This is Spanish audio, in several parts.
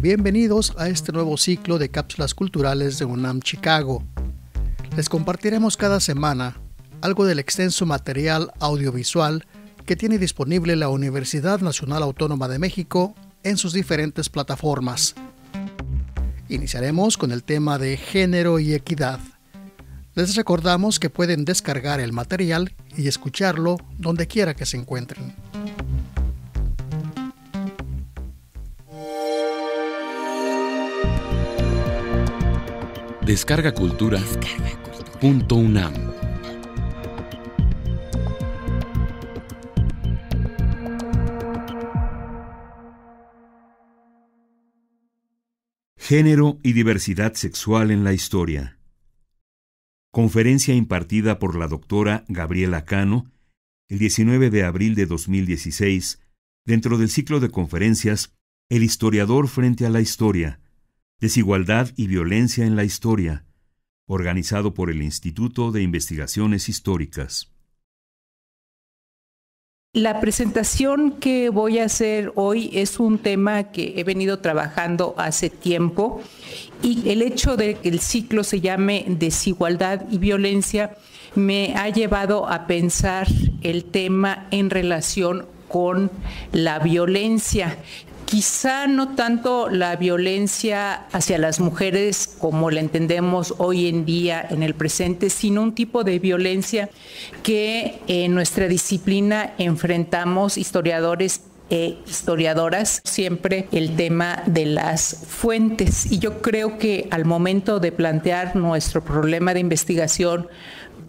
Bienvenidos a este nuevo ciclo de cápsulas culturales de UNAM Chicago. Les compartiremos cada semana algo del extenso material audiovisual que tiene disponible la Universidad Nacional Autónoma de México en sus diferentes plataformas. Iniciaremos con el tema de género y equidad. Les recordamos que pueden descargar el material y escucharlo donde quiera que se encuentren. Descarga Cultura. .unam. Género y diversidad sexual en la historia. Conferencia impartida por la doctora Gabriela Cano el 19 de abril de 2016 dentro del ciclo de conferencias El historiador frente a la historia, desigualdad y violencia en la historia, organizado por el Instituto de Investigaciones Históricas. La presentación que voy a hacer hoy es un tema que he venido trabajando hace tiempo y el hecho de que el ciclo se llame Desigualdad y Violencia me ha llevado a pensar el tema en relación con la violencia. Quizá no tanto la violencia hacia las mujeres como la entendemos hoy en día en el presente, sino un tipo de violencia que en nuestra disciplina enfrentamos historiadores e historiadoras, siempre el tema de las fuentes. Y yo creo que al momento de plantear nuestro problema de investigación,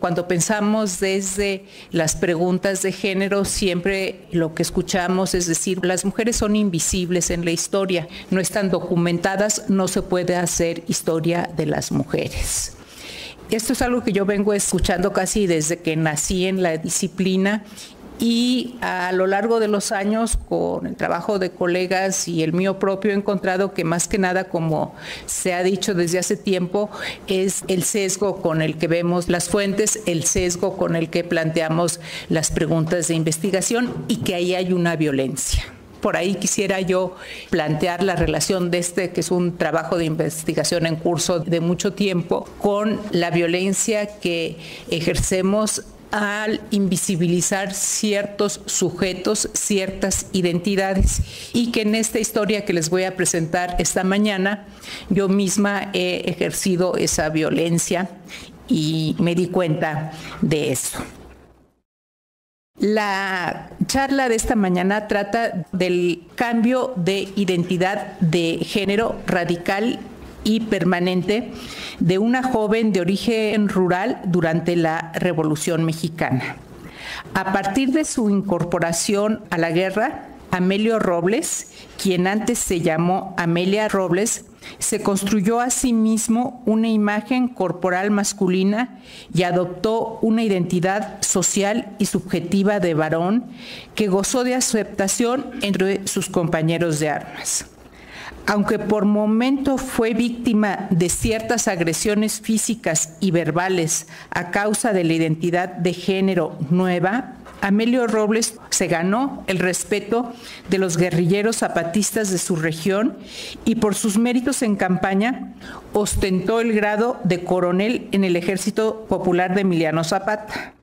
cuando pensamos desde las preguntas de género, siempre lo que escuchamos es decir, las mujeres son invisibles en la historia, no están documentadas, no se puede hacer historia de las mujeres. Esto es algo que yo vengo escuchando casi desde que nací en la disciplina y a lo largo de los años, con el trabajo de colegas y el mío propio, he encontrado que más que nada, como se ha dicho desde hace tiempo, es el sesgo con el que vemos las fuentes, el sesgo con el que planteamos las preguntas de investigación y que ahí hay una violencia. Por ahí quisiera yo plantear la relación de que es un trabajo de investigación en curso de mucho tiempo, con la violencia que ejercemos al invisibilizar ciertos sujetos, ciertas identidades, y que en esta historia que les voy a presentar esta mañana, yo misma he ejercido esa violencia y me di cuenta de eso. La charla de esta mañana trata del cambio de identidad de género radical y permanente de una joven de origen rural durante la Revolución Mexicana. A partir de su incorporación a la guerra, Amelio Robles, quien antes se llamó Amelia Robles, se construyó a sí mismo una imagen corporal masculina y adoptó una identidad social y subjetiva de varón que gozó de aceptación entre sus compañeros de armas. Aunque por momento fue víctima de ciertas agresiones físicas y verbales a causa de la identidad de género nueva, Amelio Robles se ganó el respeto de los guerrilleros zapatistas de su región y por sus méritos en campaña ostentó el grado de coronel en el Ejército Popular de Emiliano Zapata.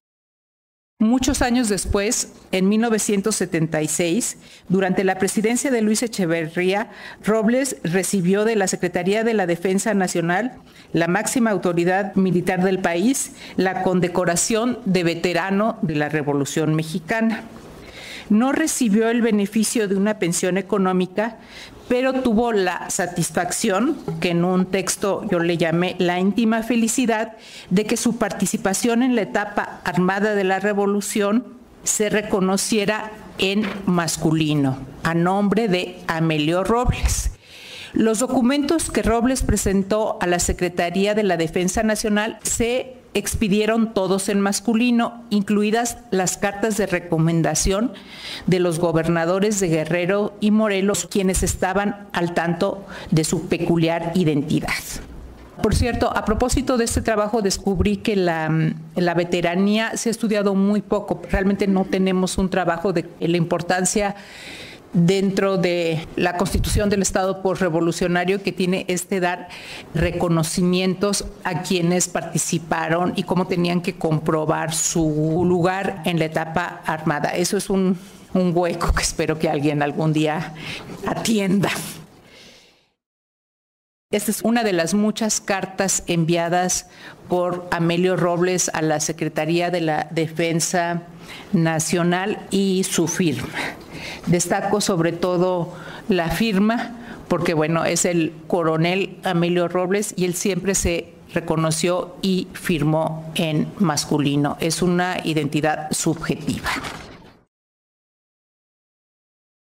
Muchos años después, en 1976, durante la presidencia de Luis Echeverría, Robles recibió de la Secretaría de la Defensa Nacional, la máxima autoridad militar del país, la condecoración de veterano de la Revolución Mexicana. No recibió el beneficio de una pensión económica, pero tuvo la satisfacción, que en un texto yo le llamé la íntima felicidad, de que su participación en la etapa armada de la Revolución se reconociera en masculino, a nombre de Amelio Robles. Los documentos que Robles presentó a la Secretaría de la Defensa Nacional se expidieron todos en masculino, incluidas las cartas de recomendación de los gobernadores de Guerrero y Morelos, quienes estaban al tanto de su peculiar identidad. Por cierto, a propósito de este trabajo, descubrí que la veteranía se ha estudiado muy poco. Realmente no tenemos un trabajo de la importancia dentro de la Constitución del Estado postrevolucionario, que tiene dar reconocimientos a quienes participaron y cómo tenían que comprobar su lugar en la etapa armada. Eso es un hueco que espero que alguien algún día atienda. Esta es una de las muchas cartas enviadas por Amelio Robles a la Secretaría de la Defensa Nacional y su firma. Destaco sobre todo la firma porque, bueno, es el coronel Amelio Robles y él siempre se reconoció y firmó en masculino. Es una identidad subjetiva.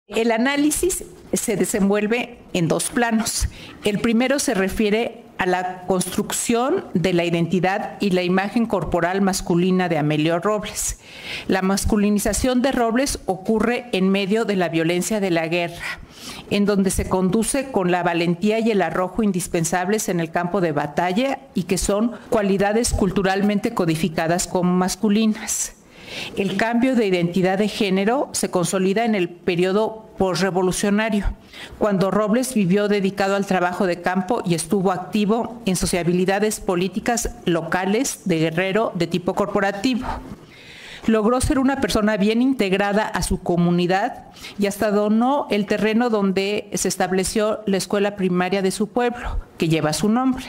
El análisis se desenvuelve en dos planos. El primero se refiere a la construcción de la identidad y la imagen corporal masculina de Amelio Robles. La masculinización de Robles ocurre en medio de la violencia de la guerra, en donde se conduce con la valentía y el arrojo indispensables en el campo de batalla y que son cualidades culturalmente codificadas como masculinas. El cambio de identidad de género se consolida en el periodo posrevolucionario, cuando Robles vivió dedicado al trabajo de campo y estuvo activo en sociabilidades políticas locales de Guerrero de tipo corporativo. Logró ser una persona bien integrada a su comunidad y hasta donó el terreno donde se estableció la escuela primaria de su pueblo, que lleva su nombre.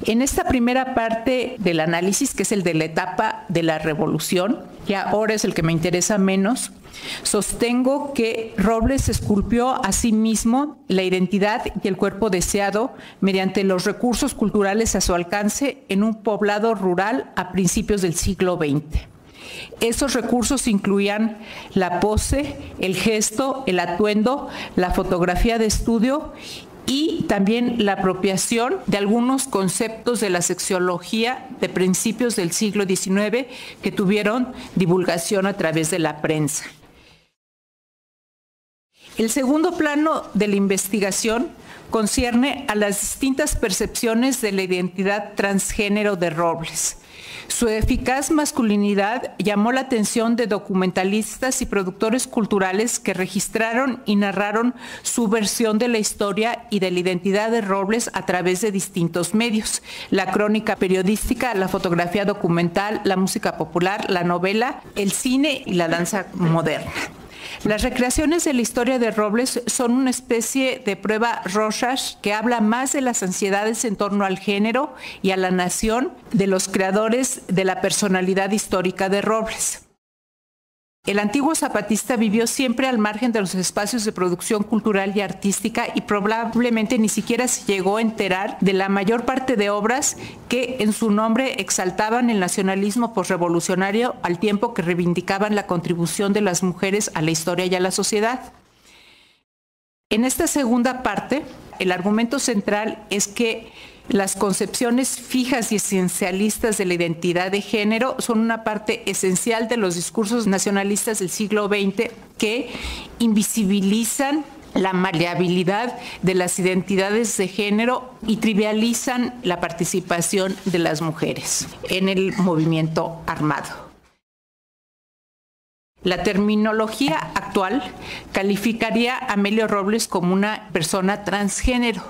En esta primera parte del análisis, que es el de la etapa de la revolución, que ahora es el que me interesa menos, sostengo que Robles esculpió a sí mismo la identidad y el cuerpo deseado mediante los recursos culturales a su alcance en un poblado rural a principios del siglo XX. Esos recursos incluían la pose, el gesto, el atuendo, la fotografía de estudio y también la apropiación de algunos conceptos de la sexología de principios del siglo XIX que tuvieron divulgación a través de la prensa. El segundo plano de la investigación concierne a las distintas percepciones de la identidad transgénero de Robles. Su eficaz masculinidad llamó la atención de documentalistas y productores culturales que registraron y narraron su versión de la historia y de la identidad de Robles a través de distintos medios: la crónica periodística, la fotografía documental, la música popular, la novela, el cine y la danza moderna. Las recreaciones de la historia de Robles son una especie de prueba Rorschach que habla más de las ansiedades en torno al género y a la nación de los creadores de la personalidad histórica de Robles. El antiguo zapatista vivió siempre al margen de los espacios de producción cultural y artística y probablemente ni siquiera se llegó a enterar de la mayor parte de obras que en su nombre exaltaban el nacionalismo posrevolucionario al tiempo que reivindicaban la contribución de las mujeres a la historia y a la sociedad. En esta segunda parte, el argumento central es que las concepciones fijas y esencialistas de la identidad de género son una parte esencial de los discursos nacionalistas del siglo XX que invisibilizan la maleabilidad de las identidades de género y trivializan la participación de las mujeres en el movimiento armado. La terminología actual calificaría a Amelio Robles como una persona transgénero,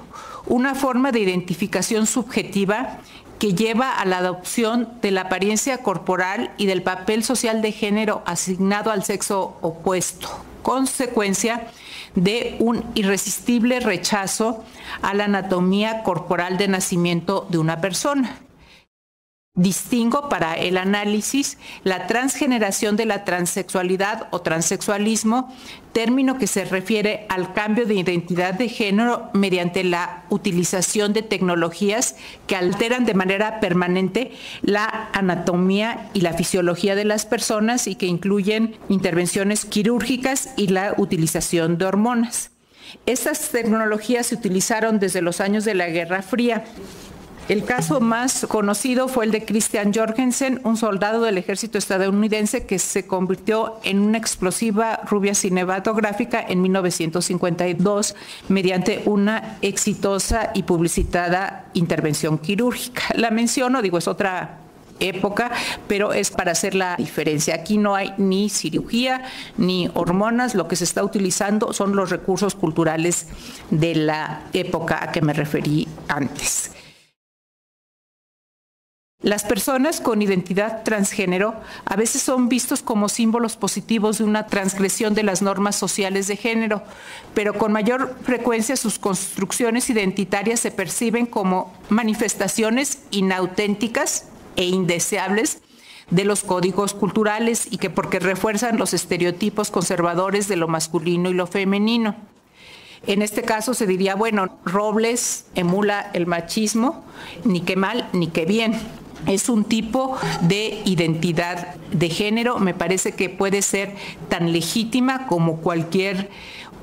una forma de identificación subjetiva que lleva a la adopción de la apariencia corporal y del papel social de género asignado al sexo opuesto, consecuencia de un irresistible rechazo a la anatomía corporal de nacimiento de una persona. Distingo para el análisis la transgeneración de la transexualidad o transexualismo, término que se refiere al cambio de identidad de género mediante la utilización de tecnologías que alteran de manera permanente la anatomía y la fisiología de las personas y que incluyen intervenciones quirúrgicas y la utilización de hormonas. Estas tecnologías se utilizaron desde los años de la Guerra Fría. El caso más conocido fue el de Christian Jorgensen, un soldado del ejército estadounidense que se convirtió en una explosiva rubia cinematográfica en 1952 mediante una exitosa y publicitada intervención quirúrgica. La menciono, es otra época, pero es para hacer la diferencia. Aquí no hay ni cirugía ni hormonas, lo que se está utilizando son los recursos culturales de la época a que me referí antes. Las personas con identidad transgénero a veces son vistos como símbolos positivos de una transgresión de las normas sociales de género, pero con mayor frecuencia sus construcciones identitarias se perciben como manifestaciones inauténticas e indeseables de los códigos culturales y que porque refuerzan los estereotipos conservadores de lo masculino y lo femenino. En este caso se diría, bueno, Robles emula el machismo, ni qué mal ni qué bien. Es un tipo de identidad de género, me parece que puede ser tan legítima como cualquier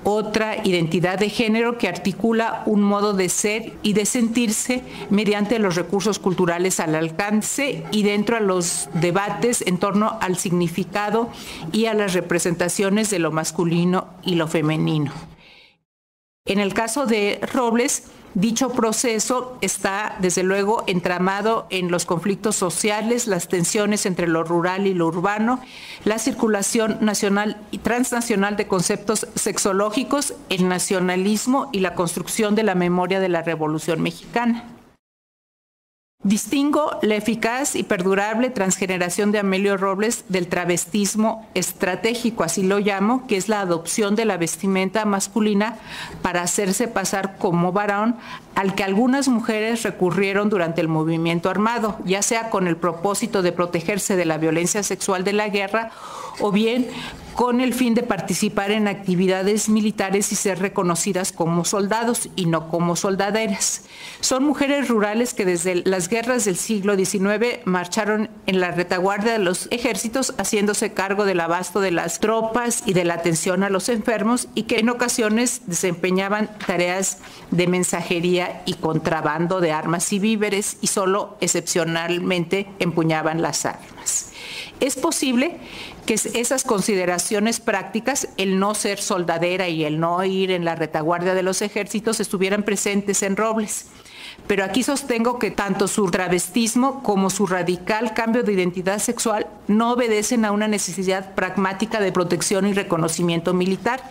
otra identidad de género que articula un modo de ser y de sentirse mediante los recursos culturales al alcance y dentro de los debates en torno al significado y a las representaciones de lo masculino y lo femenino. En el caso de Robles, dicho proceso está, desde luego, entramado en los conflictos sociales, las tensiones entre lo rural y lo urbano, la circulación nacional y transnacional de conceptos sexológicos, el nacionalismo y la construcción de la memoria de la Revolución Mexicana. Distingo la eficaz y perdurable transgeneración de Amelio Robles del travestismo estratégico, así lo llamo, que es la adopción de la vestimenta masculina para hacerse pasar como varón, al que algunas mujeres recurrieron durante el movimiento armado, ya sea con el propósito de protegerse de la violencia sexual de la guerra o bien con el fin de participar en actividades militares y ser reconocidas como soldados y no como soldaderas. Son mujeres rurales que desde las guerras del siglo XIX marcharon en la retaguardia de los ejércitos haciéndose cargo del abasto de las tropas y de la atención a los enfermos y que en ocasiones desempeñaban tareas de mensajería y contrabando de armas y víveres y solo excepcionalmente empuñaban las armas. Es posible que esas consideraciones prácticas, el no ser soldadera y el no ir en la retaguardia de los ejércitos, estuvieran presentes en Robles. Pero aquí sostengo que tanto su travestismo como su radical cambio de identidad sexual no obedecen a una necesidad pragmática de protección y reconocimiento militar,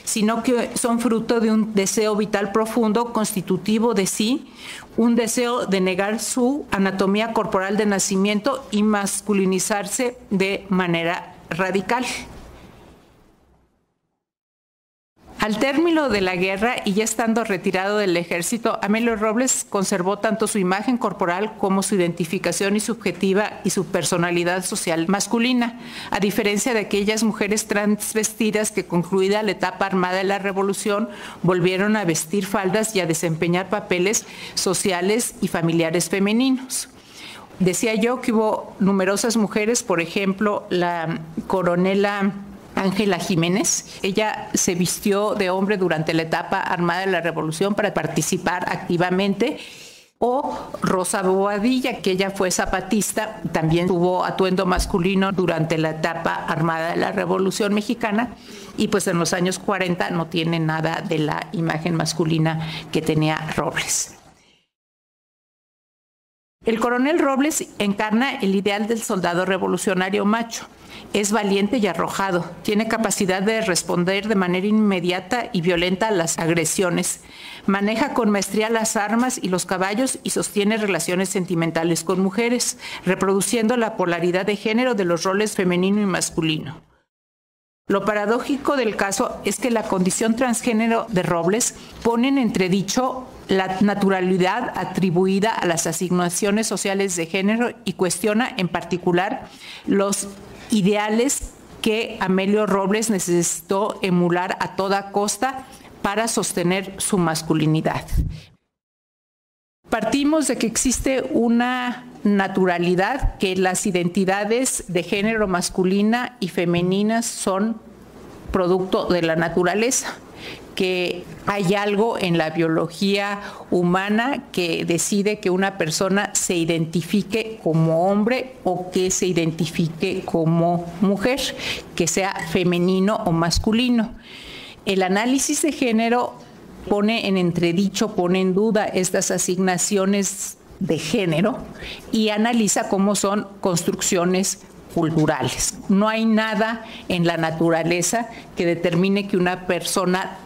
sino que son fruto de un deseo vital profundo constitutivo de sí, un deseo de negar su anatomía corporal de nacimiento y masculinizarse de manera radical. Al término de la guerra y ya estando retirado del ejército, Amelio Robles conservó tanto su imagen corporal como su identificación y subjetiva y su personalidad social masculina, a diferencia de aquellas mujeres transvestidas que concluida la etapa armada de la Revolución volvieron a vestir faldas y a desempeñar papeles sociales y familiares femeninos. Decía yo que hubo numerosas mujeres, por ejemplo, la coronela Ángela Jiménez. Ella se vistió de hombre durante la etapa armada de la Revolución para participar activamente. O Rosa Bobadilla, que ella fue zapatista, también tuvo atuendo masculino durante la etapa armada de la Revolución Mexicana. Y pues en los años 40 no tiene nada de la imagen masculina que tenía Robles. El coronel Robles encarna el ideal del soldado revolucionario macho. Es valiente y arrojado, tiene capacidad de responder de manera inmediata y violenta a las agresiones, maneja con maestría las armas y los caballos y sostiene relaciones sentimentales con mujeres, reproduciendo la polaridad de género de los roles femenino y masculino. Lo paradójico del caso es que la condición transgénero de Robles pone en entredicho la naturalidad atribuida a las asignaciones sociales de género y cuestiona en particular los ideales que Amelio Robles necesitó emular a toda costa para sostener su masculinidad. Partimos de que existe una naturalidad, que las identidades de género masculina y femeninas son producto de la naturaleza, que hay algo en la biología humana que decide que una persona se identifique como hombre o que se identifique como mujer, que sea femenino o masculino. El análisis de género pone en entredicho, pone en duda estas asignaciones de género y analiza cómo son construcciones culturales. No hay nada en la naturaleza que determine que una persona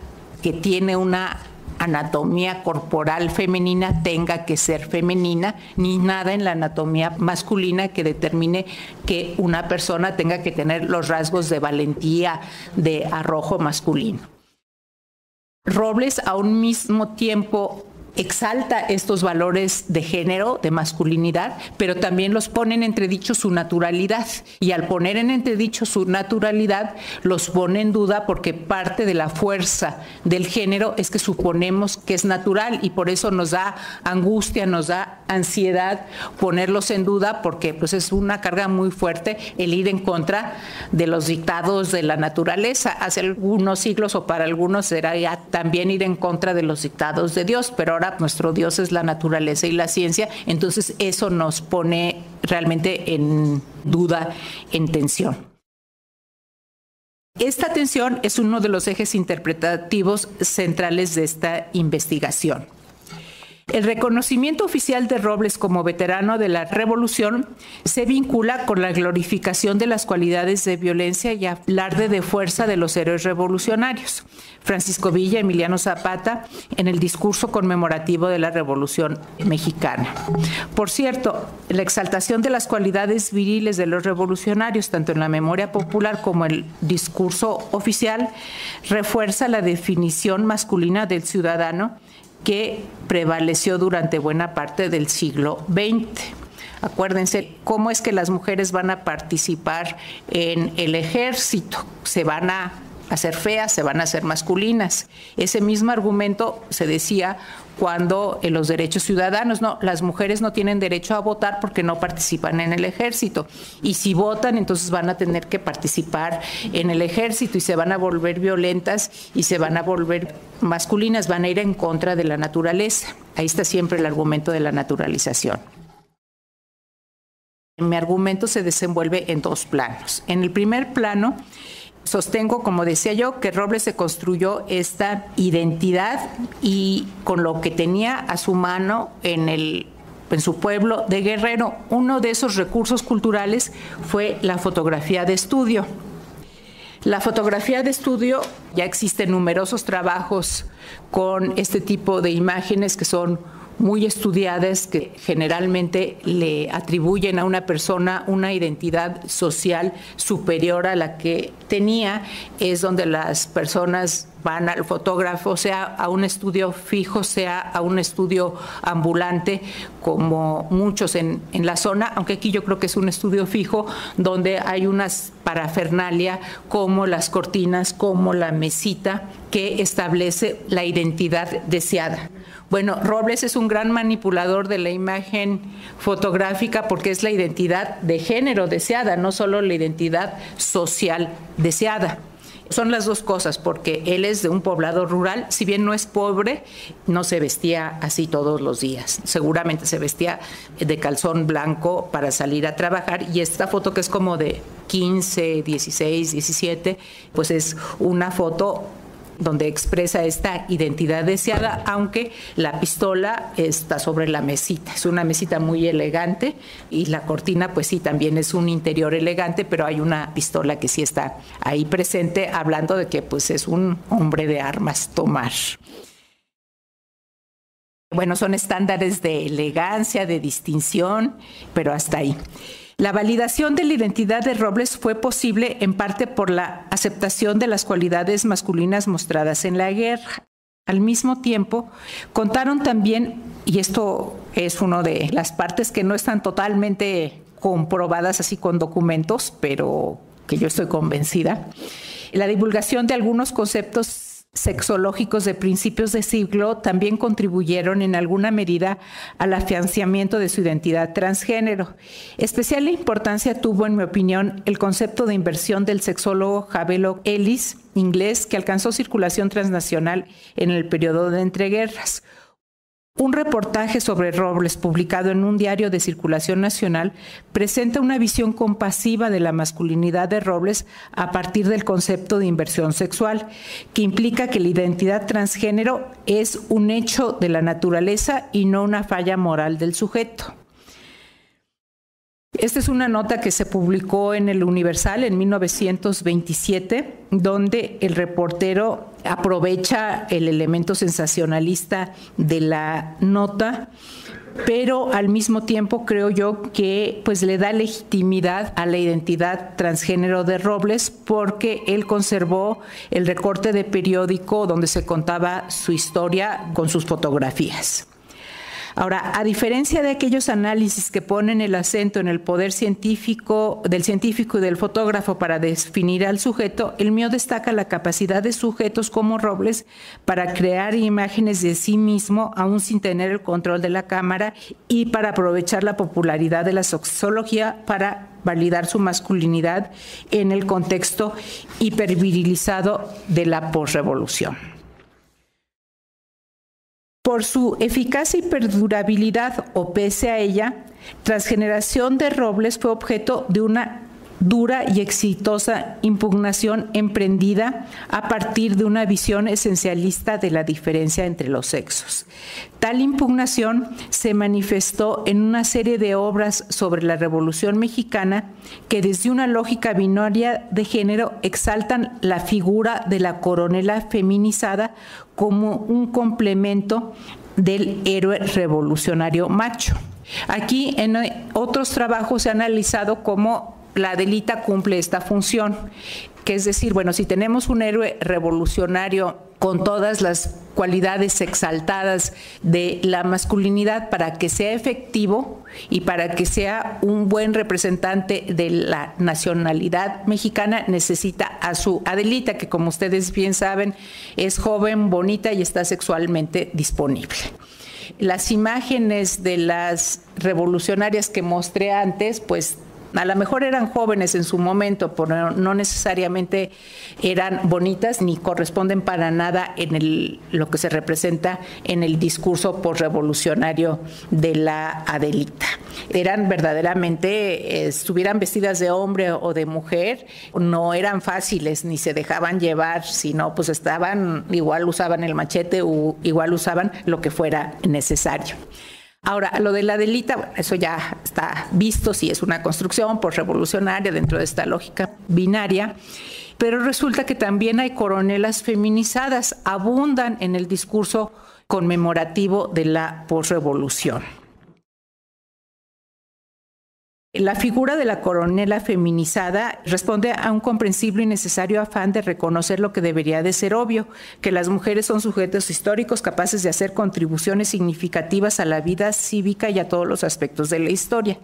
que tiene una anatomía corporal femenina tenga que ser femenina, ni nada en la anatomía masculina que determine que una persona tenga que tener los rasgos de valentía, de arrojo masculino. Robles, a un mismo tiempo, exalta estos valores de género, de masculinidad, pero también los pone en entredicho su naturalidad. Y al poner en entredicho su naturalidad, los pone en duda porque parte de la fuerza del género es que suponemos que es natural y por eso nos da angustia, nos da ansiedad ponerlos en duda porque pues, es una carga muy fuerte el ir en contra de los dictados de la naturaleza. Hace algunos siglos o para algunos era ya también ir en contra de los dictados de Dios, pero ahora nuestro Dios es la naturaleza y la ciencia, entonces eso nos pone realmente en duda, en tensión. Esta tensión es uno de los ejes interpretativos centrales de esta investigación. El reconocimiento oficial de Robles como veterano de la Revolución se vincula con la glorificación de las cualidades de violencia y alarde de fuerza de los héroes revolucionarios. Francisco Villa, Emiliano Zapata, en el discurso conmemorativo de la Revolución Mexicana. Por cierto, la exaltación de las cualidades viriles de los revolucionarios, tanto en la memoria popular como en el discurso oficial, refuerza la definición masculina del ciudadano que prevaleció durante buena parte del siglo XX. Acuérdense cómo es que las mujeres van a participar en el ejército, se van a hacer feas, se van a hacer masculinas. Ese mismo argumento se decía cuando en los derechos ciudadanos, no, las mujeres no tienen derecho a votar porque no participan en el ejército. Y si votan, entonces van a tener que participar en el ejército y se van a volver violentas y se van a volver masculinas, van a ir en contra de la naturaleza. Ahí está siempre el argumento de la naturalización. Mi argumento se desenvuelve en dos planos. En el primer plano, sostengo, como decía yo, que Robles se construyó esta identidad y con lo que tenía a su mano en su pueblo de Guerrero. Uno de esos recursos culturales fue la fotografía de estudio. La fotografía de estudio, ya existen numerosos trabajos con este tipo de imágenes que son muy estudiadas, que generalmente le atribuyen a una persona una identidad social superior a la que tenía. Es donde las personas van al fotógrafo, sea a un estudio fijo, sea a un estudio ambulante, como muchos en la zona, aunque aquí yo creo que es un estudio fijo, donde hay unas parafernalia como las cortinas, como la mesita, que establece la identidad deseada. Bueno, Robles es un gran manipulador de la imagen fotográfica porque es la identidad de género deseada, no solo la identidad social deseada. Son las dos cosas, porque él es de un poblado rural, si bien no es pobre, no se vestía así todos los días. Seguramente se vestía de calzón blanco para salir a trabajar, y esta foto, que es como de 15, 16, 17, pues es una foto donde expresa esta identidad deseada, aunque la pistola está sobre la mesita. Es una mesita muy elegante y la cortina, pues sí, también es un interior elegante, pero hay una pistola que sí está ahí presente, hablando de que pues es un hombre de armas tomar. Bueno, son estándares de elegancia, de distinción, pero hasta ahí. La validación de la identidad de Robles fue posible en parte por la aceptación de las cualidades masculinas mostradas en la guerra. Al mismo tiempo, contaron también, y esto es una de las partes que no están totalmente comprobadas así con documentos, pero que yo estoy convencida, la divulgación de algunos conceptos sexológicos de principios de siglo también contribuyeron en alguna medida al afianzamiento de su identidad transgénero. Especial importancia tuvo, en mi opinión, el concepto de inversión del sexólogo Havelock Ellis, inglés, que alcanzó circulación transnacional en el periodo de entreguerras. Un reportaje sobre Robles, publicado en un diario de circulación nacional, presenta una visión compasiva de la masculinidad de Robles a partir del concepto de inversión sexual, que implica que la identidad transgénero es un hecho de la naturaleza y no una falla moral del sujeto. Esta es una nota que se publicó en el Universal en 1927, donde el reportero aprovecha el elemento sensacionalista de la nota, pero al mismo tiempo creo yo que pues le da legitimidad a la identidad transgénero de Robles, porque él conservó el recorte de periódico donde se contaba su historia con sus fotografías. Ahora, a diferencia de aquellos análisis que ponen el acento en el poder científico y del fotógrafo para definir al sujeto, el mío destaca la capacidad de sujetos como Robles para crear imágenes de sí mismo, aún sin tener el control de la cámara, y para aprovechar la popularidad de la sexología para validar su masculinidad en el contexto hipervirilizado de la posrevolución. Por su eficacia y perdurabilidad, o pese a ella, Transgeneración de Robles fue objeto de una dura y exitosa impugnación emprendida a partir de una visión esencialista de la diferencia entre los sexos. Tal impugnación se manifestó en una serie de obras sobre la Revolución Mexicana que desde una lógica binaria de género exaltan la figura de la coronela feminizada como un complemento del héroe revolucionario macho. Aquí en otros trabajos se ha analizado cómo la Adelita cumple esta función, que es decir, bueno, si tenemos un héroe revolucionario con todas las cualidades exaltadas de la masculinidad, para que sea efectivo y para que sea un buen representante de la nacionalidad mexicana, necesita a su Adelita, que como ustedes bien saben, es joven, bonita y está sexualmente disponible. Las imágenes de las revolucionarias que mostré antes, pues a lo mejor eran jóvenes en su momento, pero no necesariamente eran bonitas ni corresponden para nada en lo que se representa en el discurso posrevolucionario de la Adelita. Eran verdaderamente, estuvieran vestidas de hombre o de mujer, no eran fáciles ni se dejaban llevar, sino pues igual usaban el machete o igual usaban lo que fuera necesario. Ahora, lo de la Adelita, eso ya está visto, si es una construcción posrevolucionaria dentro de esta lógica binaria, pero resulta que también hay coronelas feminizadas, abundan en el discurso conmemorativo de la posrevolución. La figura de la coronela feminizada responde a un comprensible y necesario afán de reconocer lo que debería de ser obvio, que las mujeres son sujetos históricos capaces de hacer contribuciones significativas a la vida cívica y a todos los aspectos de la historia.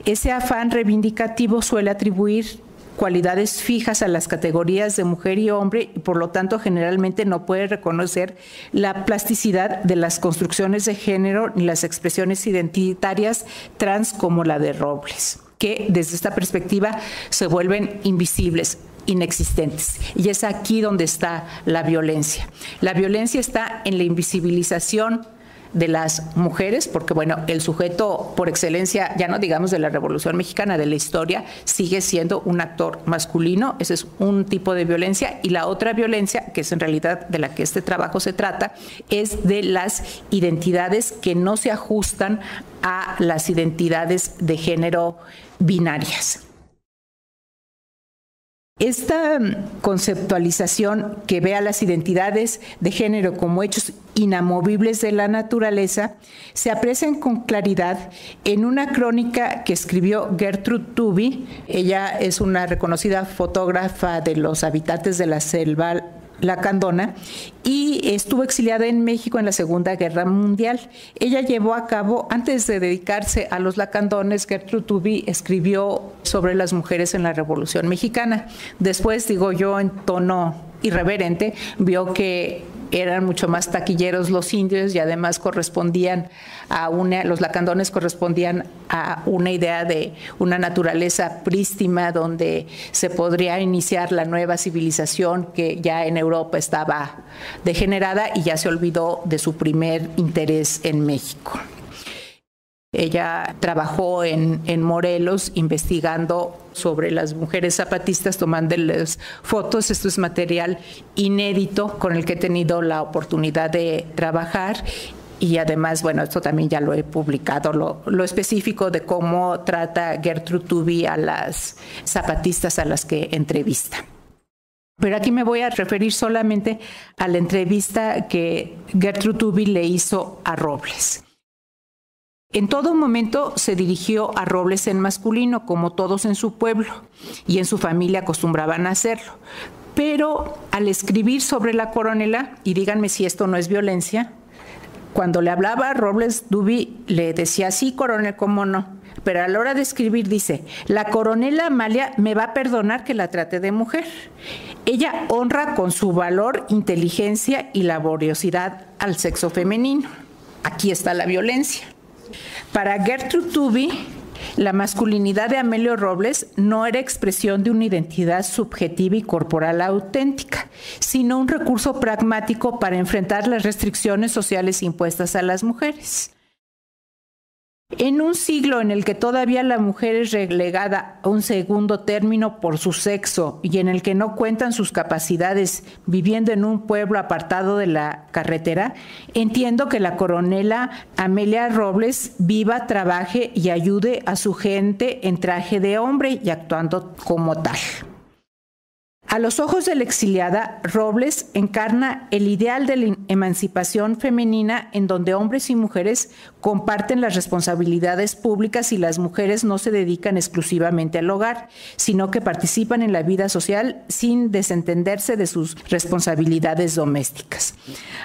Ese afán reivindicativo suele atribuir cualidades fijas a las categorías de mujer y hombre y por lo tanto generalmente no puede reconocer la plasticidad de las construcciones de género ni las expresiones identitarias trans como la de Robles, que desde esta perspectiva se vuelven invisibles, inexistentes. Y es aquí donde está la violencia. La violencia está en la invisibilización de las mujeres, porque bueno, el sujeto por excelencia, ya no digamos de la Revolución Mexicana, de la historia, sigue siendo un actor masculino. Ese es un tipo de violencia, y la otra violencia, que es en realidad de la que este trabajo se trata, es de las identidades que no se ajustan a las identidades de género binarias. Esta conceptualización que ve a las identidades de género como hechos inamovibles de la naturaleza se aprecian con claridad en una crónica que escribió Gertrude Tubby. Ella es una reconocida fotógrafa de los habitantes de la selva lacandona y estuvo exiliada en México en la Segunda Guerra Mundial. Ella llevó a cabo, antes de dedicarse a los lacandones, Gertrude Tubby escribió sobre las mujeres en la Revolución Mexicana. Después, digo yo en tono irreverente, vio que eran mucho más taquilleros los indios y además los lacandones correspondían a una idea de una naturaleza prístina donde se podría iniciar la nueva civilización que ya en Europa estaba degenerada y ya se olvidó de su primer interés en México. Ella trabajó en Morelos investigando sobre las mujeres zapatistas, tomándoles fotos. Esto es material inédito con el que he tenido la oportunidad de trabajar. Y además, bueno, esto también ya lo he publicado, lo específico de cómo trata Gertrude Tubby a las zapatistas a las que entrevista. Pero aquí me voy a referir solamente a la entrevista que Gertrude Tubby le hizo a Robles. En todo momento se dirigió a Robles en masculino, como todos en su pueblo y en su familia acostumbraban a hacerlo. Pero al escribir sobre la coronela, y díganme si esto no es violencia, cuando le hablaba a Robles, Tubby le decía, sí, coronel, cómo no. Pero a la hora de escribir dice, la coronela Amalia me va a perdonar que la trate de mujer. Ella honra con su valor, inteligencia y laboriosidad al sexo femenino. Aquí está la violencia. Para Gertrude Tubby, la masculinidad de Amelio Robles no era expresión de una identidad subjetiva y corporal auténtica, sino un recurso pragmático para enfrentar las restricciones sociales impuestas a las mujeres. En un siglo en el que todavía la mujer es relegada a un segundo término por su sexo y en el que no cuentan sus capacidades viviendo en un pueblo apartado de la carretera, entiendo que la coronela Amelia Robles viva, trabaje y ayude a su gente en traje de hombre y actuando como tal. A los ojos de la exiliada, Robles encarna el ideal de la emancipación femenina en donde hombres y mujeres comparten las responsabilidades públicas y las mujeres no se dedican exclusivamente al hogar, sino que participan en la vida social sin desentenderse de sus responsabilidades domésticas.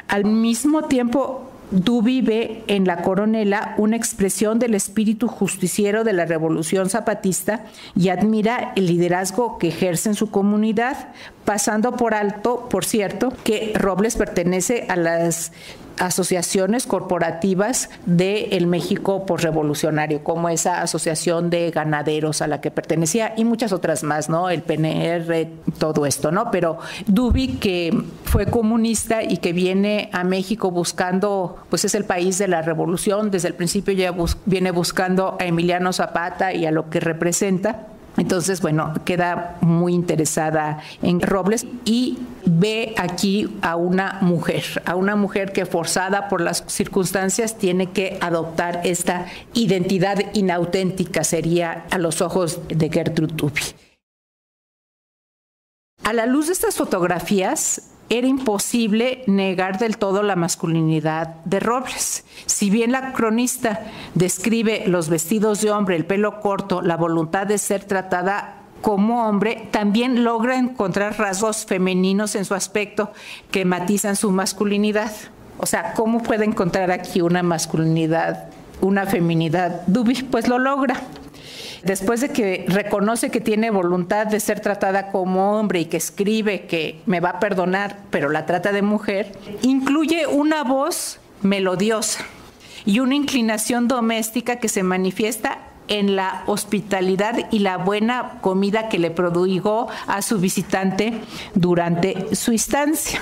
Al mismo tiempo, Tubby ve en la coronela una expresión del espíritu justiciero de la Revolución Zapatista y admira el liderazgo que ejerce en su comunidad, pasando por alto, por cierto, que Robles pertenece a las asociaciones corporativas del México posrevolucionario, como esa asociación de ganaderos a la que pertenecía y muchas otras más, ¿no? El PNR, todo esto, ¿no? Pero Tubby, que fue comunista y que viene a México buscando, pues es el país de la revolución, desde el principio ya viene buscando a Emiliano Zapata y a lo que representa. Entonces, bueno, queda muy interesada en Robles y ve aquí a una mujer que forzada por las circunstancias tiene que adoptar esta identidad inauténtica, sería a los ojos de Gertrude Tubby. A la luz de estas fotografías, era imposible negar del todo la masculinidad de Robles. Si bien la cronista describe los vestidos de hombre, el pelo corto, la voluntad de ser tratada como hombre, también logra encontrar rasgos femeninos en su aspecto que matizan su masculinidad. O sea, ¿cómo puede encontrar aquí una masculinidad, una feminidad? Tubby pues lo logra. Después de que reconoce que tiene voluntad de ser tratada como hombre y que escribe que me va a perdonar, pero la trata de mujer, incluye una voz melodiosa y una inclinación doméstica que se manifiesta en la hospitalidad y la buena comida que le prodigó a su visitante durante su estancia.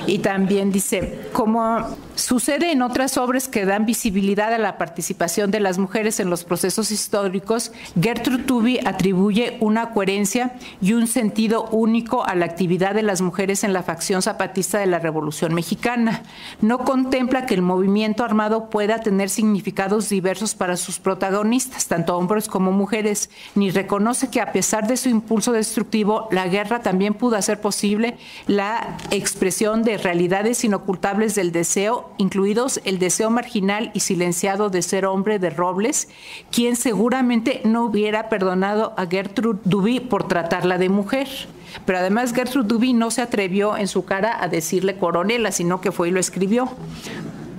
Y también dice, como sucede en otras obras que dan visibilidad a la participación de las mujeres en los procesos históricos, Gertrude Tubby atribuye una coherencia y un sentido único a la actividad de las mujeres en la facción zapatista de la Revolución Mexicana. No contempla que el movimiento armado pueda tener significados diversos para sus protagonistas, tanto hombres como mujeres, ni reconoce que a pesar de su impulso destructivo, la guerra también pudo hacer posible la expresión de realidades inocultables del deseo, incluidos el deseo marginal y silenciado de ser hombre de Robles, quien seguramente no hubiera perdonado a Gertrude Tubby por tratarla de mujer. Pero además Gertrude Tubby no se atrevió en su cara a decirle coronela, sino que fue y lo escribió.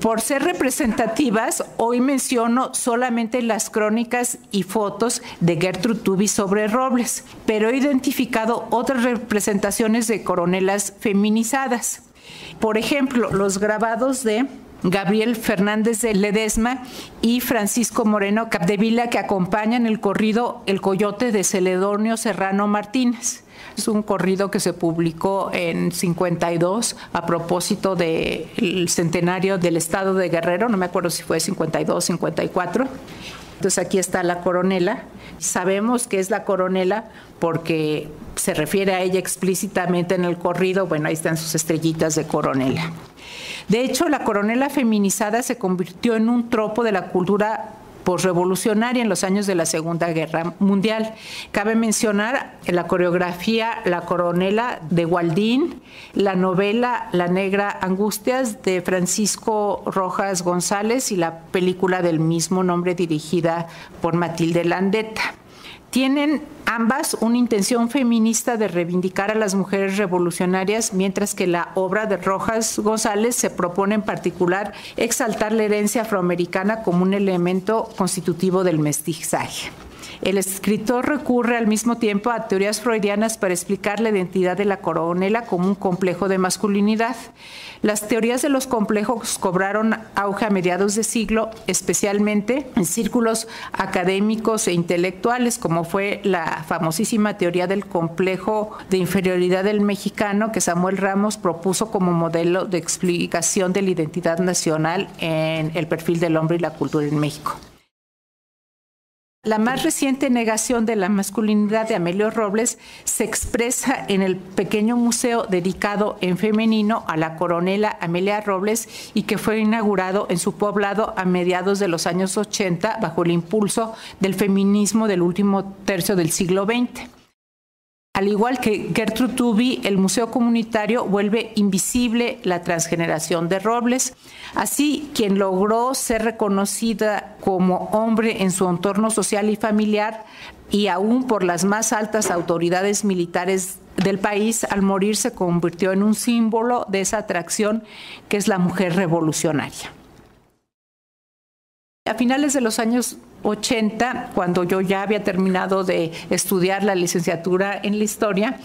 Por ser representativas, hoy menciono solamente las crónicas y fotos de Gertrude Tubby sobre Robles, pero he identificado otras representaciones de coronelas feminizadas. Por ejemplo, los grabados de Gabriel Fernández de Ledesma y Francisco Moreno Capdevila, que acompañan el corrido El Coyote de Celedonio Serrano Martínez. Es un corrido que se publicó en 52 a propósito del centenario del estado de Guerrero, no me acuerdo si fue 52, 54. Entonces aquí está la coronela. Sabemos que es la coronela porque se refiere a ella explícitamente en el corrido. Bueno, ahí están sus estrellitas de coronela. De hecho, la coronela feminizada se convirtió en un tropo de la cultura posrevolucionaria en los años de la Segunda Guerra Mundial. Cabe mencionar la coreografía La Coronela de Gualdín, la novela La Negra Angustias de Francisco Rojas González y la película del mismo nombre dirigida por Matilde Landeta. Tienen ambas una intención feminista de reivindicar a las mujeres revolucionarias, mientras que la obra de Rojas González se propone en particular exaltar la herencia afroamericana como un elemento constitutivo del mestizaje. El escritor recurre al mismo tiempo a teorías freudianas para explicar la identidad de la coronela como un complejo de masculinidad. Las teorías de los complejos cobraron auge a mediados de siglo, especialmente en círculos académicos e intelectuales, como fue la famosísima teoría del complejo de inferioridad del mexicano, que Samuel Ramos propuso como modelo de explicación de la identidad nacional en el perfil del hombre y la cultura en México. La más reciente negación de la masculinidad de Amelio Robles se expresa en el pequeño museo dedicado en femenino a la coronela Amelia Robles y que fue inaugurado en su poblado a mediados de los años 80 bajo el impulso del feminismo del último tercio del siglo XX. Al igual que Gertrude Tubby, el Museo Comunitario vuelve invisible la transgeneración de Robles. Así, quien logró ser reconocida como hombre en su entorno social y familiar y aún por las más altas autoridades militares del país, al morir se convirtió en un símbolo de esa atracción que es la mujer revolucionaria. A finales de los años 80, cuando yo ya había terminado de estudiar la licenciatura en la historia,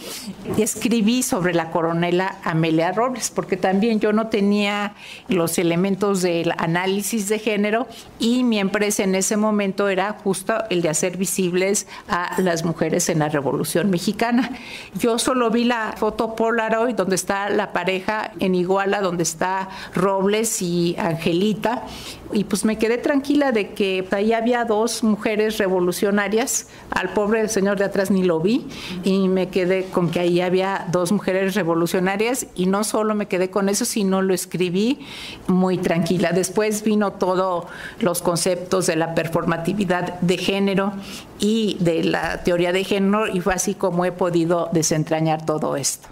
escribí sobre la coronela Amelia Robles, porque también yo no tenía los elementos del análisis de género y mi empresa en ese momento era justo el de hacer visibles a las mujeres en la Revolución Mexicana. Yo solo vi la foto Polaroid donde está la pareja en Iguala, donde está Robles y Angelita, y pues me quedé tranquila de que ahí había dos mujeres revolucionarias. Al pobre señor de atrás ni lo vi y me quedé con que ahí había dos mujeres revolucionarias y no solo me quedé con eso, sino lo escribí muy tranquila. Después vino todos los conceptos de la performatividad de género y de la teoría de género y fue así como he podido desentrañar todo esto.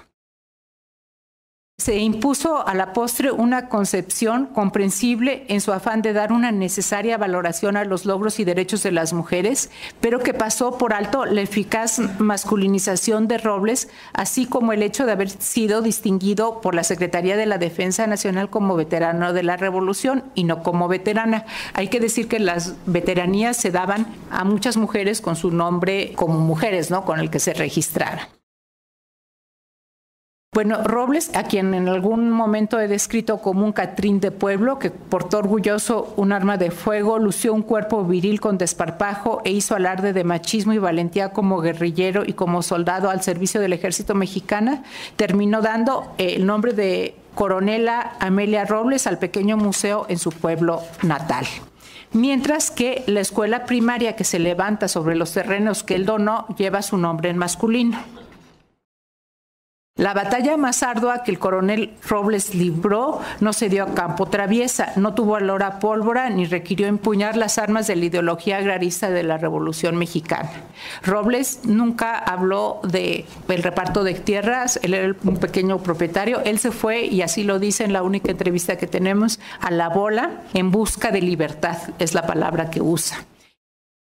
Se impuso a la postre una concepción comprensible en su afán de dar una necesaria valoración a los logros y derechos de las mujeres, pero que pasó por alto la eficaz masculinización de Robles, así como el hecho de haber sido distinguido por la Secretaría de la Defensa Nacional como veterano de la Revolución y no como veterana. Hay que decir que las veteranías se daban a muchas mujeres con su nombre como mujeres, ¿no?, con el que se registrara. Bueno, Robles, a quien en algún momento he descrito como un Catrín de pueblo, que portó orgulloso un arma de fuego, lució un cuerpo viril con desparpajo e hizo alarde de machismo y valentía como guerrillero y como soldado al servicio del ejército mexicano, terminó dando el nombre de coronela Amelia Robles al pequeño museo en su pueblo natal. Mientras que la escuela primaria que se levanta sobre los terrenos que él donó lleva su nombre en masculino. La batalla más ardua que el coronel Robles libró no se dio a campo traviesa, no tuvo olor a pólvora ni requirió empuñar las armas de la ideología agrarista de la Revolución Mexicana. Robles nunca habló del reparto de tierras, él era un pequeño propietario, él se fue, y así lo dice en la única entrevista que tenemos, a la bola en busca de libertad, es la palabra que usa.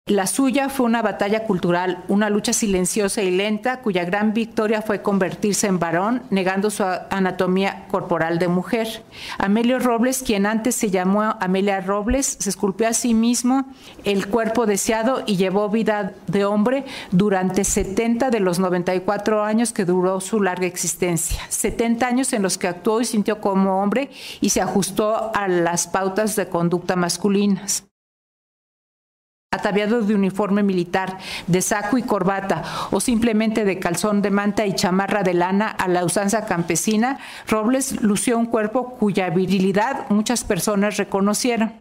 La suya fue una batalla cultural, una lucha silenciosa y lenta, cuya gran victoria fue convertirse en varón, negando su anatomía corporal de mujer. Amelio Robles, quien antes se llamó Amelia Robles, se esculpió a sí mismo el cuerpo deseado y llevó vida de hombre durante 70 de los 94 años que duró su larga existencia. 70 años en los que actuó y sintió como hombre y se ajustó a las pautas de conducta masculinas. Ataviado de uniforme militar, de saco y corbata o simplemente de calzón de manta y chamarra de lana a la usanza campesina, Robles lució un cuerpo cuya virilidad muchas personas reconocieron.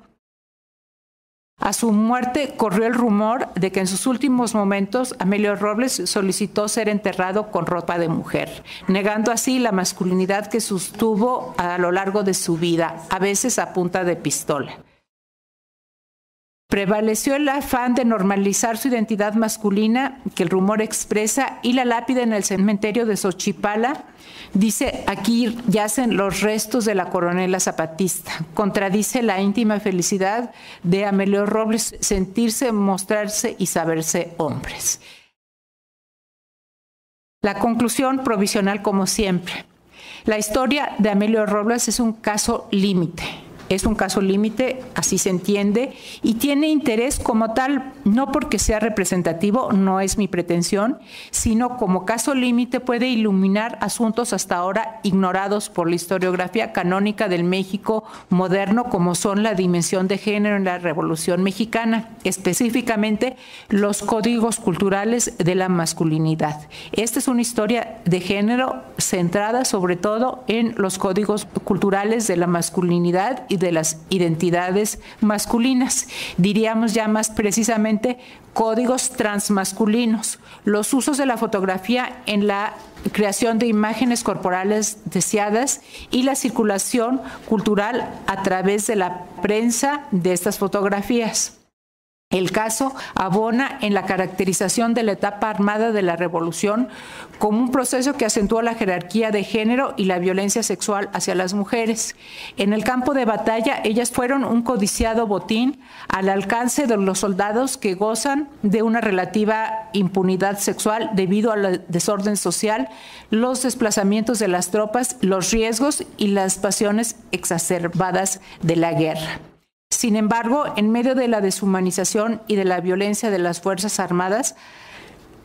A su muerte corrió el rumor de que en sus últimos momentos Amelio Robles solicitó ser enterrado con ropa de mujer, negando así la masculinidad que sostuvo a lo largo de su vida, a veces a punta de pistola. Prevaleció el afán de normalizar su identidad masculina que el rumor expresa y la lápida en el cementerio de Xochipala dice: aquí yacen los restos de la coronela zapatista. Contradice la íntima felicidad de Amelio Robles, sentirse, mostrarse y saberse hombres. La conclusión provisional, como siempre. La historia de Amelio Robles es un caso límite. Es un caso límite, así se entiende, y tiene interés como tal, no porque sea representativo, no es mi pretensión, sino como caso límite puede iluminar asuntos hasta ahora ignorados por la historiografía canónica del México moderno, como son la dimensión de género en la Revolución Mexicana, específicamente los códigos culturales de la masculinidad. Esta es una historia de género centrada sobre todo en los códigos culturales de la masculinidad y de las identidades masculinas, diríamos ya más precisamente códigos transmasculinos, los usos de la fotografía en la creación de imágenes corporales deseadas y la circulación cultural a través de la prensa de estas fotografías. El caso abona en la caracterización de la etapa armada de la Revolución como un proceso que acentuó la jerarquía de género y la violencia sexual hacia las mujeres. En el campo de batalla, ellas fueron un codiciado botín al alcance de los soldados que gozan de una relativa impunidad sexual debido al desorden social, los desplazamientos de las tropas, los riesgos y las pasiones exacerbadas de la guerra. Sin embargo, en medio de la deshumanización y de la violencia de las Fuerzas Armadas,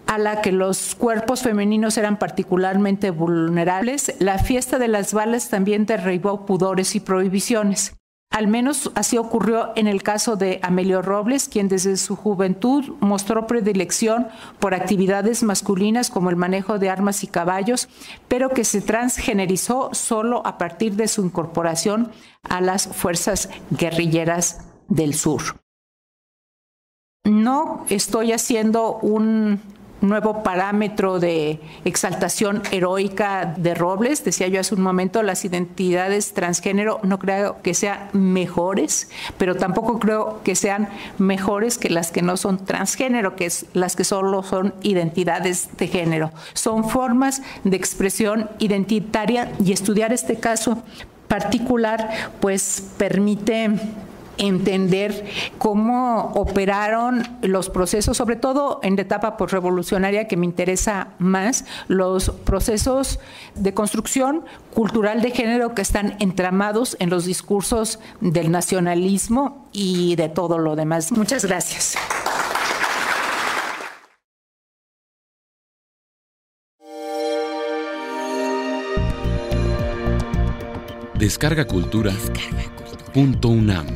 a la que los cuerpos femeninos eran particularmente vulnerables, la fiesta de las balas también derribó pudores y prohibiciones. Al menos así ocurrió en el caso de Amelio Robles, quien desde su juventud mostró predilección por actividades masculinas como el manejo de armas y caballos, pero que se transgenerizó solo a partir de su incorporación a las fuerzas guerrilleras del sur. No estoy haciendo un nuevo parámetro de exaltación heroica de Robles. Decía yo hace un momento, las identidades transgénero no creo que sean mejores, pero tampoco creo que sean mejores que las que no son transgénero, que es las que solo son identidades de género. Son formas de expresión identitaria y estudiar este caso particular pues permite entender cómo operaron los procesos, sobre todo en la etapa posrevolucionaria que me interesa más, los procesos de construcción cultural de género que están entramados en los discursos del nacionalismo y de todo lo demás. Muchas gracias. Descarga Cultura.unam